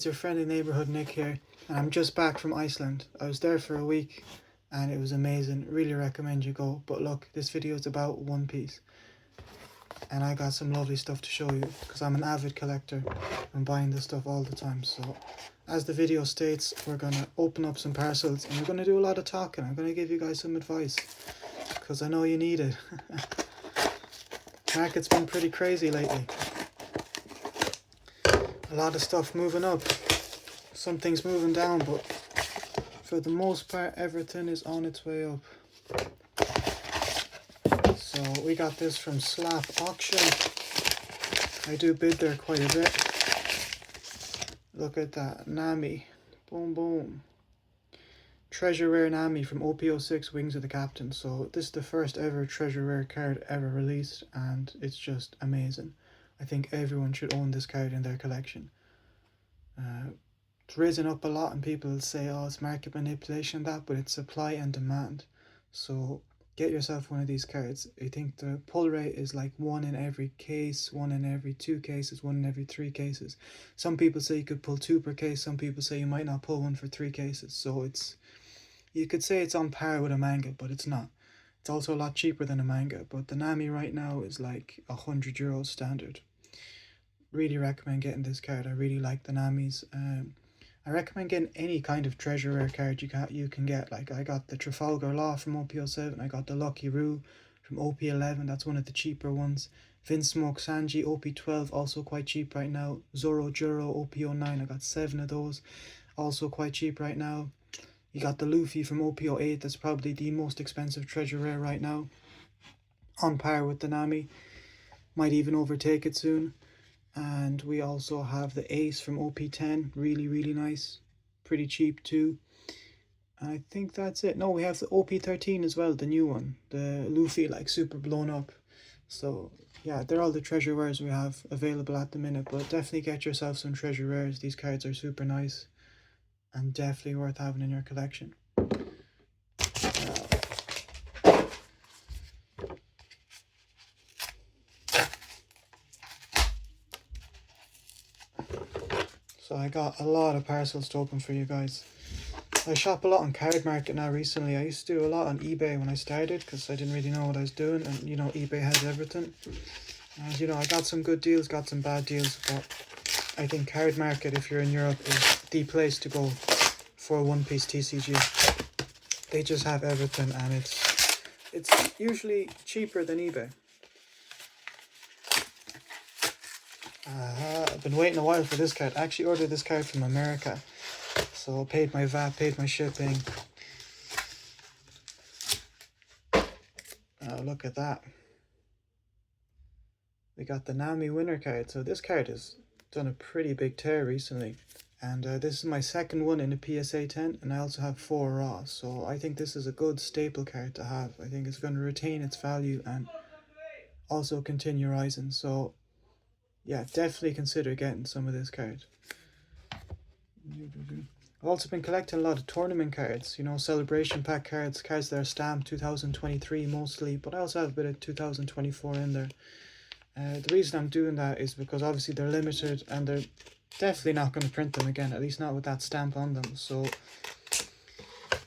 It's your friendly neighborhood Nick here, and I'm just back from Iceland. I was there for a week and it was amazing. Really recommend you go. But look, this video is about One Piece, and I got some lovely stuff to show you because I'm an avid collector. I'm buying this stuff all the time. So, as the video states, we're gonna open up some parcels and we're gonna do a lot of talking. I'm gonna give you guys some advice because I know you need it. Market's been pretty crazy lately. A lot of stuff moving up, some things moving down, but for the most part everything is on its way up. So we got this from Slap Auction. I do bid there quite a bit. Look at that, Nami, boom boom. Treasure rare Nami from OP06 Wings of the Captain. So this is the first ever treasure rare card ever released and it's just amazing. I think everyone should own this card in their collection. It's risen up a lot and people say, oh, it's market manipulation, that, but it's supply and demand. So get yourself one of these cards. I think the pull rate is like 1 in every case, 1 in every 2 cases, 1 in every 3 cases. Some people say you could pull 2 per case, some people say you might not pull 1 for 3 cases. So you could say it's on par with a manga, but it's not. It's also a lot cheaper than a manga, but the Nami right now is like €100 standard. Really recommend getting this card. I really like the Namis. I recommend getting any kind of treasure rare card you can get. Like I got the Trafalgar Law from OP07. I got the Lucky Roo from OP11. That's one of the cheaper ones. Vinsmoke Sanji OP12, also quite cheap right now. Zoro Juro OP09. I got 7 of those, also quite cheap right now. You got the Luffy from OP08. That's probably the most expensive treasure rare right now, on par with the Nami. Might even overtake it soon. And we also have the Ace from OP10, really nice, pretty cheap too. I think that's it. No, we have the OP13 as well, the new one, the Luffy like super blown up. So yeah, they're all the treasure rares we have available at the minute, but definitely get yourself some treasure rares. These cards are super nice and definitely worth having in your collection. So I got a lot of parcels to open for you guys. I shop a lot on Card Market now recently. I used to do a lot on eBay when I started because I didn't really know what I was doing, and you know, eBay has everything. And you know, I got some good deals, got some bad deals, but I think Card Market, if you're in Europe, is the place to go for a One Piece TCG. They just have everything and it's usually cheaper than eBay. I've been waiting a while for this card. I actually ordered this card from America. So paid my VAT, paid my shipping. Oh, look at that. We got the Nami winner card. So this card has done a pretty big tear recently. And this is my second one in the PSA 10. And I also have 4 raw. So I think this is a good staple card to have. I think it's going to retain its value and also continue rising. So yeah, definitely consider getting some of this card. I've also been collecting a lot of tournament cards, you know, celebration pack cards, cards that are stamped 2023 mostly, but I also have a bit of 2024 in there. The reason I'm doing that is because obviously they're limited and they're definitely not going to print them again, at least not with that stamp on them. So,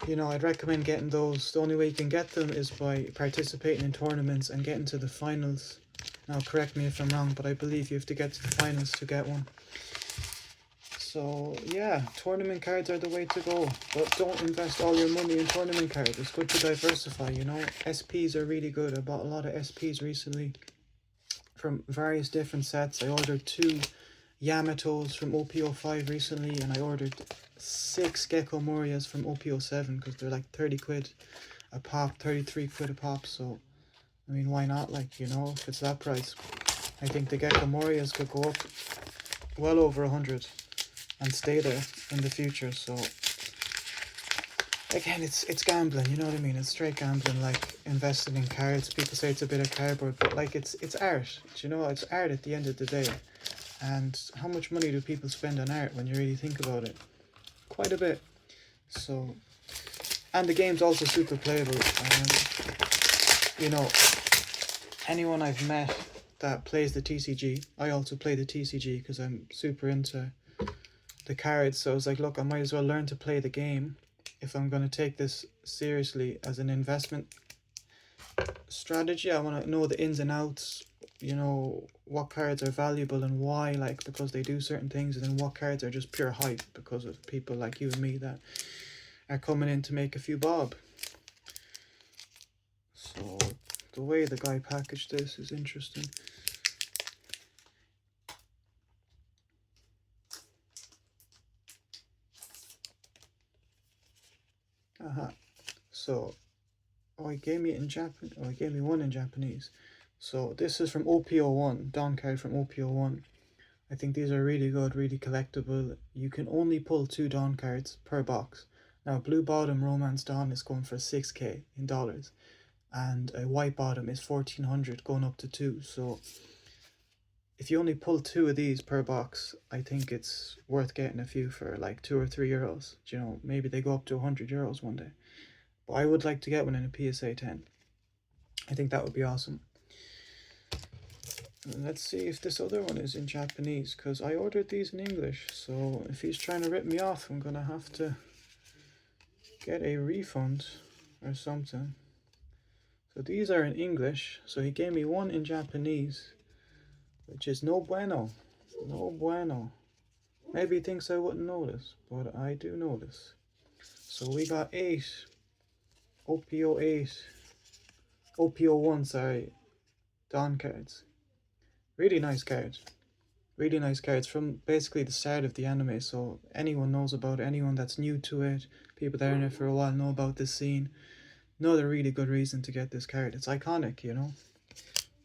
you know, I'd recommend getting those. The only way you can get them is by participating in tournaments and getting to the finals. Now, correct me if I'm wrong, but I believe you have to get to the finals to get one. So yeah, tournament cards are the way to go, but don't invest all your money in tournament cards. It's good to diversify, you know. SPs are really good. I bought a lot of SPs recently from various different sets. I ordered 2 Yamatos from OP05 recently, and I ordered 6 Gecko Morias from OP07 because they're like 30 quid a pop, 33 quid a pop. So I mean, why not? Like, you know, if it's that price, I think the Gecko Morias could go up well over 100 and stay there in the future. So again, it's gambling, you know what I mean? It's straight gambling, like investing in cards. People say it's a bit of cardboard, but like it's art, you know. It's art at the end of the day. And how much money do people spend on art when you really think about it? Quite a bit. So, and the game's also super playable. You know, anyone I've met that plays the TCG, I also play the TCG because I'm super into the cards. So I was like, look, I might as well learn to play the game if I'm going to take this seriously as an investment strategy. I want to know the ins and outs, you know, what cards are valuable and why, like because they do certain things, and then what cards are just pure hype because of people like you and me that are coming in to make a few bob. So the way the guy packaged this is interesting. So he gave me it in Japan. Oh, he gave me one in Japanese. So this is from OP01, Dawn card from OP01. I think these are really good, really collectible. You can only pull 2 Dawn cards per box. Now, Blue Bottom Romance Dawn is going for $6K in dollars, and a White Bottom is $1,400 going up to 2. So if you only pull 2 of these per box, I think it's worth getting a few for like €2 or €3. You know, maybe they go up to €100 one day. But I would like to get one in a PSA 10. I think that would be awesome. Let's see if this other one is in Japanese, because I ordered these in English. So if he's trying to rip me off, I'm going to have to get a refund or something. So these are in English. So he gave me one in Japanese, which is no bueno. No bueno. Maybe he thinks I wouldn't notice, but I do notice. So we got 8 OP08, OP01, sorry, Dawn cards. Really nice cards. Really nice cards from basically the start of the anime, so anyone knows about it, anyone that's new to it, people that are in it for a while know about this scene. Another really good reason to get this card. It's iconic, you know?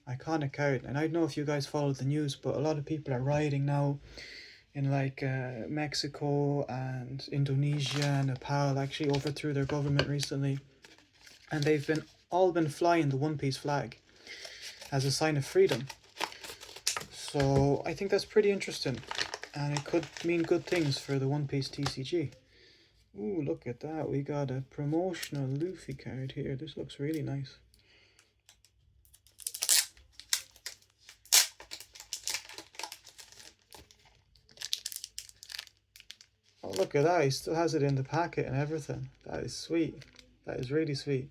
Iconic card. And I don't know if you guys followed the news, but a lot of people are rioting now in like Mexico and Indonesia and Nepal actually overthrew their government recently. And they've all been flying the One Piece flag as a sign of freedom. So I think that's pretty interesting, and it could mean good things for the One Piece TCG. Ooh, look at that. We got a promotional Luffy card here. This looks really nice. Oh, look at that. He still has it in the packet and everything. That is sweet. That is really sweet.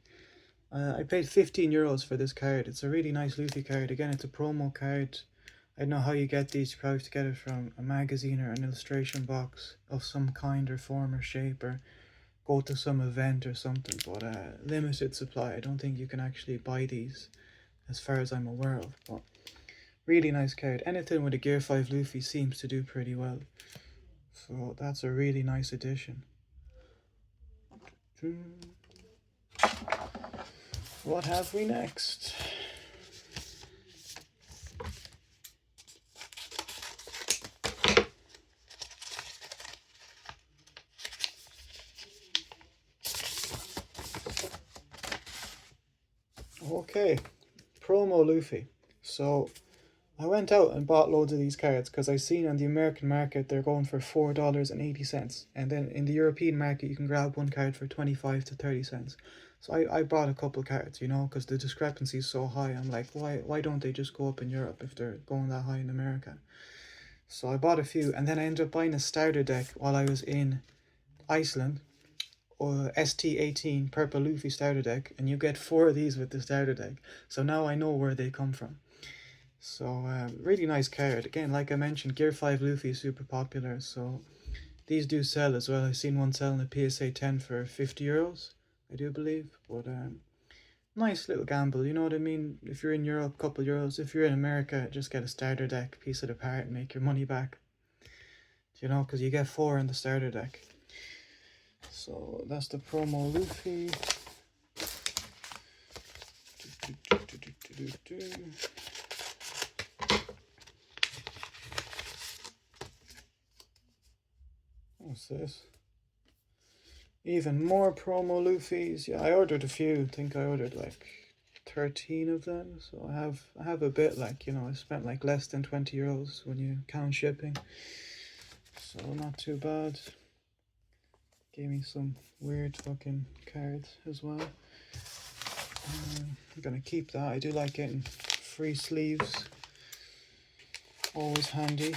I paid €15 for this card. It's a really nice Luffy card. Again, it's a promo card. I don't know how you get these. You probably have to get it from a magazine or an illustration box of some kind or form or shape, or go to some event or something, but limited supply. I don't think you can actually buy these as far as I'm aware of, but really nice card. Anything with a Gear 5 Luffy seems to do pretty well, so that's a really nice addition. What have we next? Okay, promo Luffy. So I went out and bought loads of these cards because I seen on the American market they're going for $4.80, and then in the European market you can grab one card for 25 to 30 cents. So I bought a couple cards, you know, because the discrepancy is so high. I'm like, why don't they just go up in Europe if they're going that high in America? So I bought a few, and then I ended up buying a starter deck while I was in Iceland. ST18 Purple Luffy starter deck, and you get 4 of these with the starter deck. So now I know where they come from. So really nice card. Again, like I mentioned, Gear 5 Luffy is super popular, so these do sell as well. I've seen one sell in the PSA 10 for €50, I do believe. But nice little gamble, you know what I mean? If you're in Europe, couple euros. If you're in America, just get a starter deck, piece it apart, and make your money back. You know, because you get 4 in the starter deck. So that's the promo Luffy. What's this? Even more promo Luffys. Yeah, I ordered a few. I think I ordered like 13 of them. So I have a bit, like, you know, I spent like less than €20 when you count shipping. So not too bad. Gave me some weird fucking cards as well. I'm gonna keep that. I do like getting free sleeves. Always handy.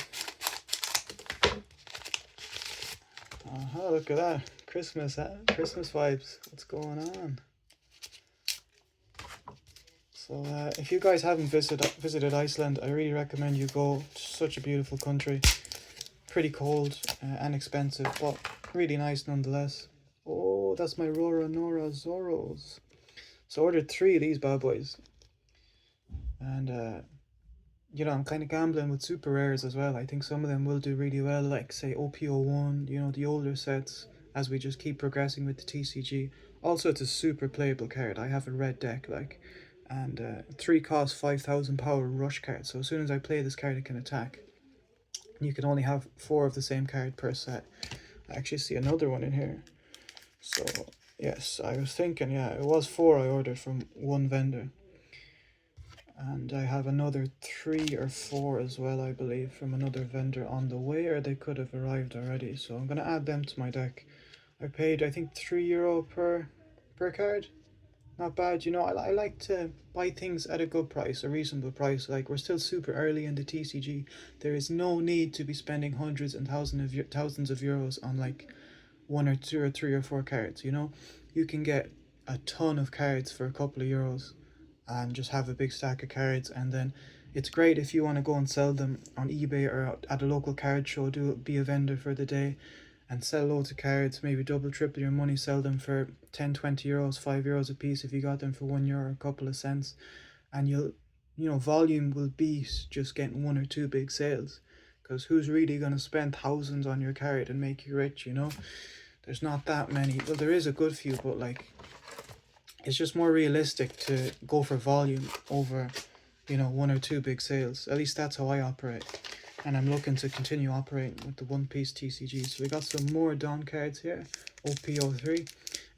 Look at that. Christmas vibes. What's going on? So if you guys haven't visited Iceland, I really recommend you go. It's such a beautiful country. Pretty cold and expensive, but really nice nonetheless. Oh, that's my Rora Nora Zoros. So I ordered 3 of these bad boys. And you know, I'm kind of gambling with super rares as well. I think some of them will do really well, like say OP01, you know, the older sets, as we just keep progressing with the TCG. Also, it's a super playable card. I have a red deck, like, and 3 cost 5,000 power rush card. So as soon as I play this card, it can attack. You can only have 4 of the same card per set. I actually see another one in here. So, yes, I was thinking, yeah, it was 4 I ordered from one vendor. And I have another 3 or 4 as well, I believe, from another vendor on the way, or they could have arrived already. So I'm going to add them to my deck. I paid, I think, €3 per card. Not bad, you know, I like to buy things at a good price, a reasonable price. Like, we're still super early in the TCG. There is no need to be spending hundreds and thousands of euros on, like, 1 or 2 or 3 or 4 cards, you know? You can get a ton of cards for a couple of euros and just have a big stack of cards, and then it's great if you want to go and sell them on eBay or at a local card show. Be a vendor for the day and sell loads of cards, maybe double triple your money, sell them for 10-20 euros, €5 a piece if you got them for €1, a couple of cents, and you know, volume will beat just getting 1 or 2 big sales, because who's really going to spend thousands on your card and make you rich, you know? There's not that many. Well, there is a good few, but like, it's just more realistic to go for volume over, you know, 1 or 2 big sales. At least that's how I operate. And I'm looking to continue operating with the One Piece TCG. So we got some more Dawn cards here. OP03.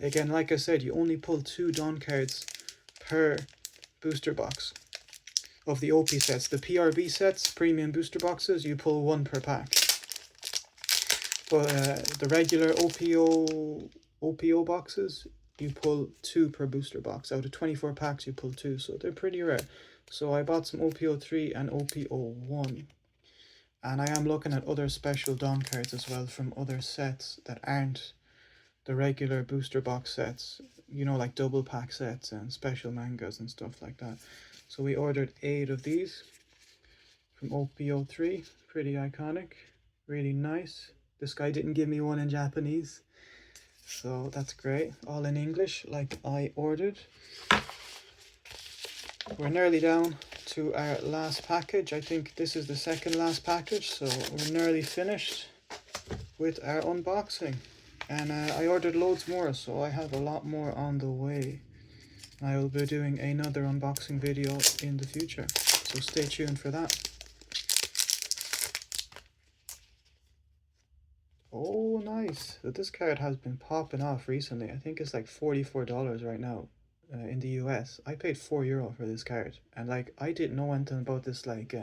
Again, like I said, you only pull 2 Dawn cards per booster box of the OP sets. The PRB sets, premium booster boxes, you pull 1 per pack. But the regular OPO boxes, you pull 2 per booster box. Out of 24 packs, you pull 2, so they're pretty rare. So I bought some OPO3 and OPO1. And I am looking at other special Dawn cards as well from other sets that aren't the regular booster box sets. You know, like double pack sets and special mangas and stuff like that. So we ordered 8 of these from OPO3. Pretty iconic. Really nice. This guy didn't give me one in Japanese, so that's great. All in English, like I ordered. We're nearly down to our last package. I think this is the second last package, so we're nearly finished with our unboxing. And I ordered loads more, so I have a lot more on the way. I will be doing another unboxing video in the future, so stay tuned for that. Oh, nice. So this card has been popping off recently. I think it's like $44 right now in the US. I paid €4 for this card. And like, I didn't know anything about this, like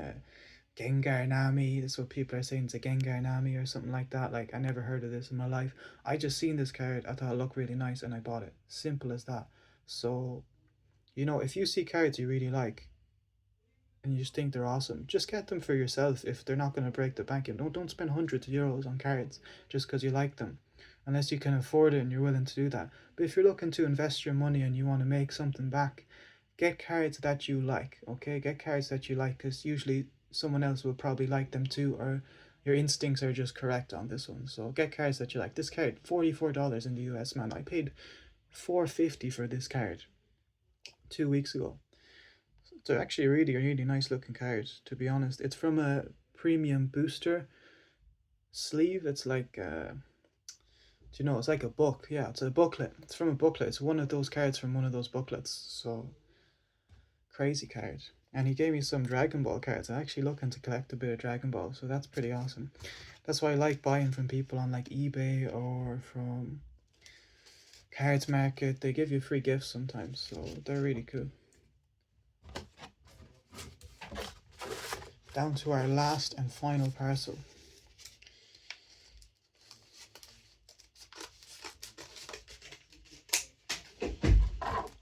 Gengar Nami. That's what people are saying. It's a Gengar Nami or something like that. Like, I never heard of this in my life. I just seen this card. I thought it looked really nice and I bought it. Simple as that. So, you know, if you see cards you really like, and you just think they're awesome, just get them for yourself if they're not going to break the bank. Don't spend hundreds of euros on cards just because you like them, unless you can afford it and you're willing to do that. But if you're looking to invest your money and you want to make something back, get cards that you like, okay? Get cards that you like, because usually someone else will probably like them too, or your instincts are just correct on this one. So get cards that you like. This card, $44 in the US, man. I paid $4.50 for this card 2 weeks ago. It's actually a really nice looking card, to be honest. It's from a premium booster sleeve. It's like, do you know, it's like a book. Yeah, it's a booklet. It's from a booklet. It's one of those cards from one of those booklets. So, crazy card. And he gave me some Dragon Ball cards. I'm actually looking to collect a bit of Dragon Ball, so that's pretty awesome. That's why I like buying from people on like eBay or from Cards Market. They give you free gifts sometimes, so they're really cool. Down to our last and final parcel.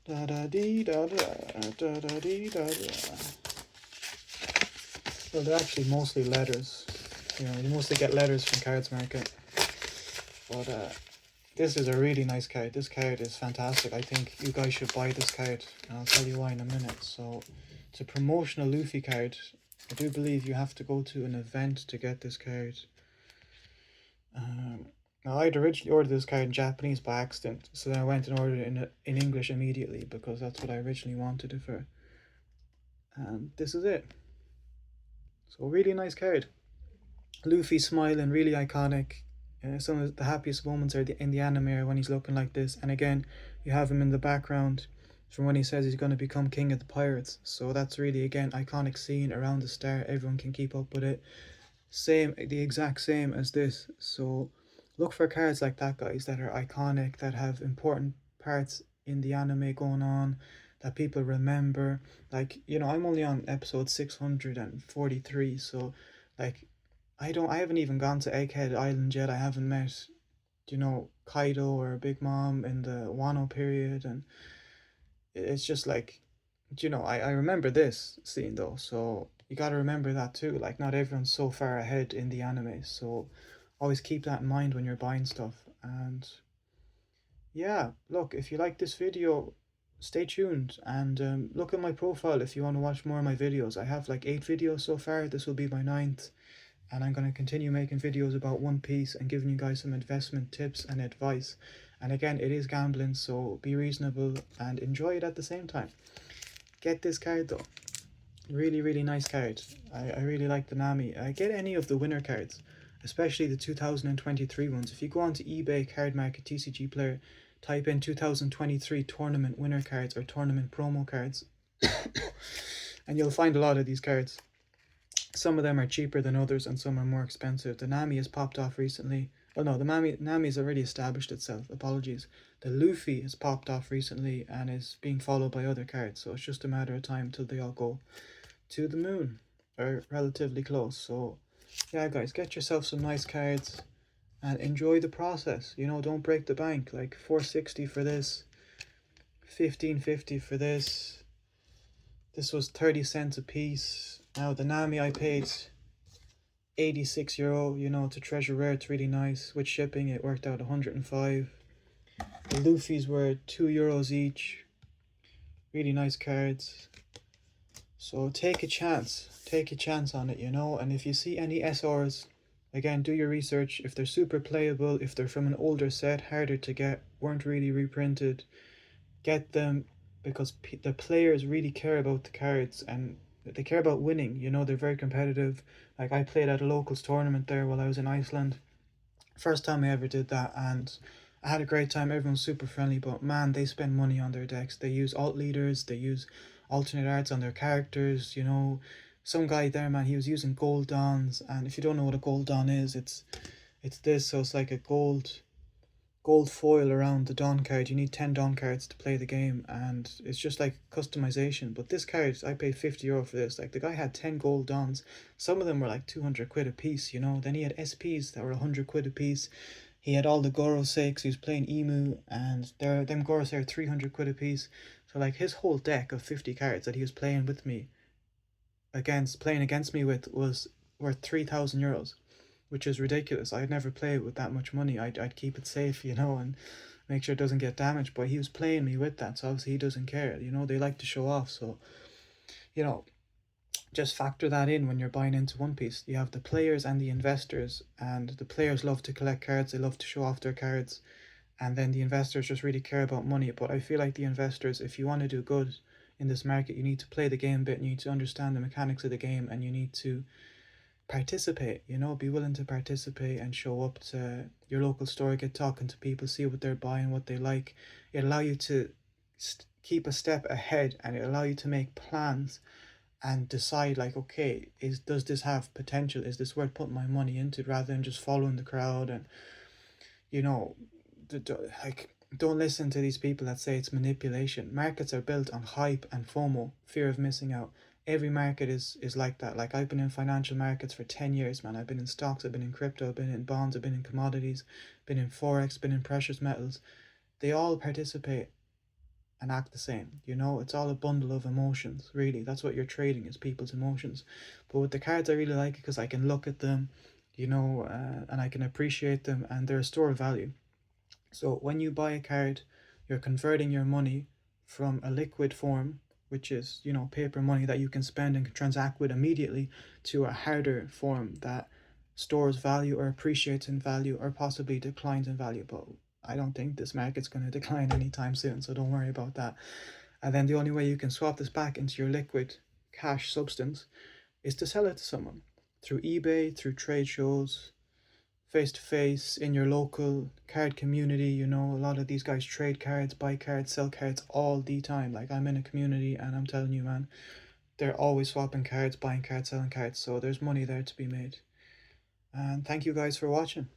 Da da dee da da da da dee da da. Well, they're actually mostly letters. You know, you mostly get letters from Cards Market. But this is a really nice card. This card is fantastic. I think you guys should buy this card, and I'll tell you why in a minute. So it's a promotional Luffy card. I do believe you have to go to an event to get this card. Now I'd originally ordered this card in Japanese by accident, so then I went and ordered it in English immediately because that's what I originally wanted it for. And this is it. So really nice card. Luffy smiling, really iconic. Some of the happiest moments are in the anime when he's looking like this. And again, you have him in the background from when he says he's going to become king of the pirates. So that's really, again, iconic scene around the start. Everyone can keep up with it. Same, the exact same as this. So look for cards like that, guys, that are iconic, that have important parts in the anime going on, that people remember. Like, you know, I'm only on episode 643, so like I haven't even gone to Egghead Island yet. I haven't met, you know, Kaido or Big Mom in the Wano period, and it's just like, you know, I remember this scene though, so you got to remember that too. Like, not everyone's so far ahead in the anime, so always keep that in mind when you're buying stuff. And yeah, look, if you like this video, stay tuned and look at my profile if you want to watch more of my videos. I have like 8 videos so far. This will be my 9th, and I'm going to continue making videos about One Piece and giving you guys some investment tips and advice. And again, it is gambling, so be reasonable and enjoy it at the same time. Get this card though. Really, really nice card. I really like the Nami. I get any of the winner cards, especially the 2023 ones. If you go onto eBay, Card Market, TCG Player, type in 2023 tournament winner cards or tournament promo cards, and you'll find a lot of these cards. Some of them are cheaper than others and some are more expensive. The Nami has popped off recently. Oh no, the Nami's already established itself. Apologies. The Luffy has popped off recently and is being followed by other cards. So it's just a matter of time till they all go to the moon, or relatively close. So yeah, guys, get yourself some nice cards and enjoy the process. You know, don't break the bank. Like 460 for this, 1550 for this. This was 30 cents a piece. Now the Nami I paid €86, you know, to Treasure Rare. It's really nice. With shipping it worked out 105. The Luffy's were €2 each. Really nice cards. So take a chance on it, you know. And if you see any SRs, again, do your research. If they're super playable, if they're from an older set, harder to get, weren't really reprinted, get them, because the players really care about the cards and they care about winning. You know, they're very competitive. Like, I played at a locals tournament there while I was in Iceland. First time I ever did that, and I had a great time. Everyone's super friendly, but man, they spend money on their decks. They use alt leaders, they use alternate arts on their characters, you know. Some guy there, man, he was using gold dons, and if you don't know what a gold don is, it's this. So it's like a gold foil around the Dawn card. You need 10 Dawn cards to play the game, and it's just like customization. But this card, I paid €50 for this. Like, the guy had 10 gold Dawns. Some of them were like 200 quid a piece, you know. Then he had SPs that were 100 quid a piece. He had all the Gorosei, he was playing Emu, and them Gorosei are 300 quid a piece. So like, his whole deck of 50 cards that he was playing against me with was worth €3,000, which is ridiculous. I'd never play with that much money. I'd keep it safe, you know, and make sure it doesn't get damaged. But he was playing me with that, so obviously he doesn't care. You know, they like to show off. So, you know, just factor that in when you're buying into One Piece. You have the players and the investors, and the players love to collect cards. They love to show off their cards. And then the investors just really care about money. But I feel like the investors, if you want to do good in this market, you need to play the game a bit, and you need to understand the mechanics of the game, and you need to participate, you know, be willing to participate and show up to your local store, get talking to people, see what they're buying, what they like. It allow you to keep a step ahead, and it allow you to make plans and decide, like, okay, does this have potential? Is this worth putting my money into, rather than just following the crowd? And, you know, like, don't listen to these people that say it's manipulation. Markets are built on hype and FOMO, fear of missing out. Every market is like that. Like, I've been in financial markets for 10 years, man. I've been in stocks, I've been in crypto, I've been in bonds, I've been in commodities, been in forex, been in precious metals. They all participate and act the same, you know. It's all a bundle of emotions, really. That's what you're trading, is people's emotions. But with the cards, I really like it because I can look at them, you know, and I can appreciate them, and they're a store of value. So when you buy a card, you're converting your money from a liquid form, which is, you know, paper money that you can spend and transact with immediately, to a harder form that stores value or appreciates in value or possibly declines in value. But I don't think this market's going to decline anytime soon, so don't worry about that. And then the only way you can swap this back into your liquid cash substance is to sell it to someone through eBay, through trade shows, face to face, in your local card community. You know, a lot of these guys trade cards, buy cards, sell cards all the time. Like, I'm in a community and I'm telling you, man, they're always swapping cards, buying cards, selling cards. So there's money there to be made. And thank you guys for watching.